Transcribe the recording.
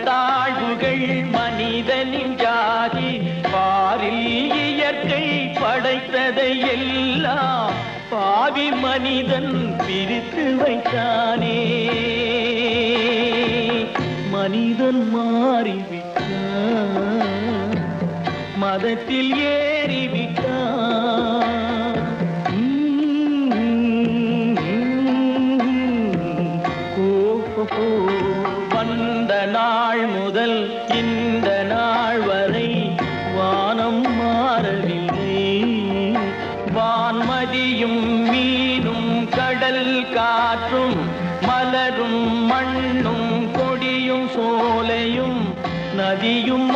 தாழ்வுகள் மனிதனின் ஜாதி பாரில் இயற்கை படைத்ததை எல்லாம் பாவி மனிதன் பிரித்து வைத்தானே மனிதன் மாறிவிட்டான் மதத்தில் ஏறிவிட்டான் வந்த நாள் முதல் இந்த நாள் வரை வானம் மாறவில்லை வான்மதியும் மீனும் கடல் காற்றும் மலரும் மண்ணும் கொடியும் சோலையும் நதியும்